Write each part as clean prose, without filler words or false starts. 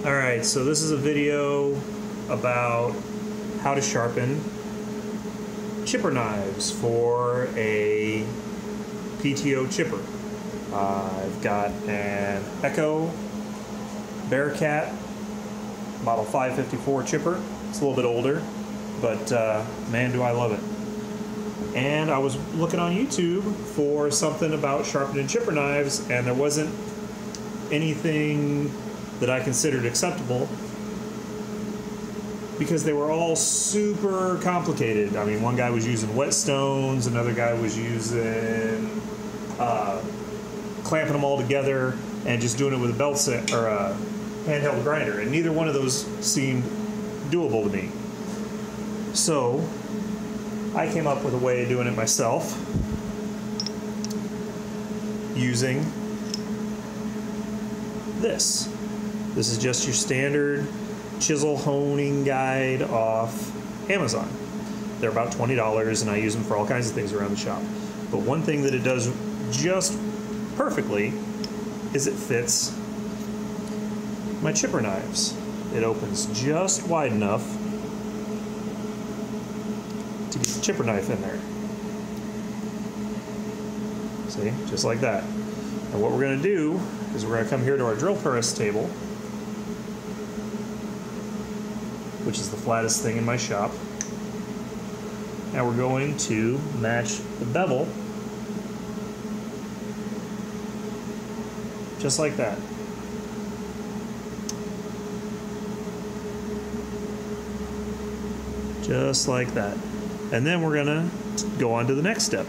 Alright, so this is a video about how to sharpen chipper knives for a PTO chipper. I've got an Echo Bearcat model 554 chipper. It's a little bit older, but man, do I love it. And I was looking on YouTube for something about sharpening chipper knives, and there wasn't anything that I considered acceptable because they were all super complicated. I mean, one guy was using whetstones, another guy was using clamping them all together and just doing it with a belt set or a handheld grinder, and neither one of those seemed doable to me. So I came up with a way of doing it myself using this. This is just your standard chisel honing guide off Amazon. They're about $20 and I use them for all kinds of things around the shop. But one thing that it does just perfectly is it fits my chipper knives. It opens just wide enough to get the chipper knife in there. See, just like that. And what we're going to do is we're going to come here to our drill press table, which is the flattest thing in my shop. And we're going to match the bevel just like that. Just like that. And then we're gonna go on to the next step.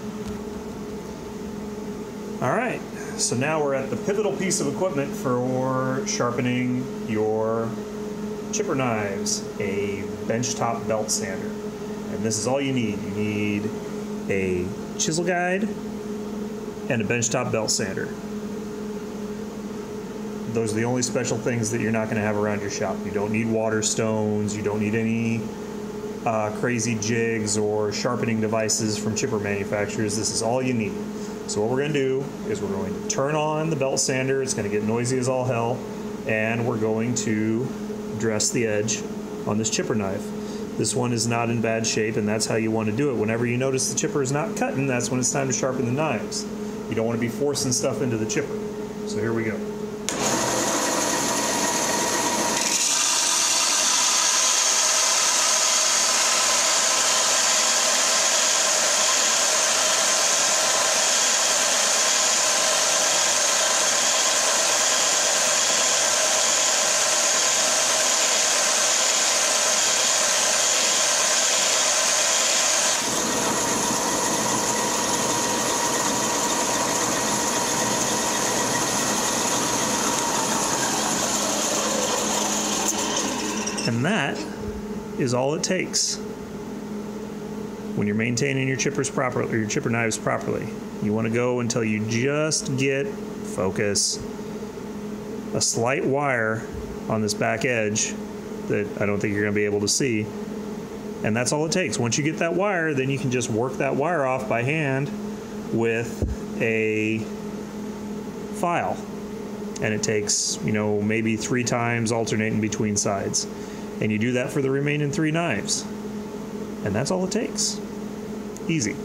All right, so now we're at the pivotal piece of equipment for sharpening your chipper knives, a benchtop belt sander. And this is all you need. You need a chisel guide and a benchtop belt sander. Those are the only special things that you're not going to have around your shop. You don't need water stones. You don't need any crazy jigs or sharpening devices from chipper manufacturers. This is all you need. So what we're going to do is we're going to turn on the belt sander. It's going to get noisy as all hell. And we're going to dress the edge on this chipper knife. This one is not in bad shape, and that's how you want to do it. Whenever you notice the chipper is not cutting, that's when it's time to sharpen the knives. You don't want to be forcing stuff into the chipper. So here we go. And that is all it takes when you're maintaining your chippers properly, or your chipper knives properly. You want to go until you just get, focus, a slight wire on this back edge that I don't think you're going to be able to see. And that's all it takes. Once you get that wire, then you can just work that wire off by hand with a file. And it takes, you know, maybe 3 times alternating between sides. And you do that for the remaining 3 knives. And that's all it takes. Easy.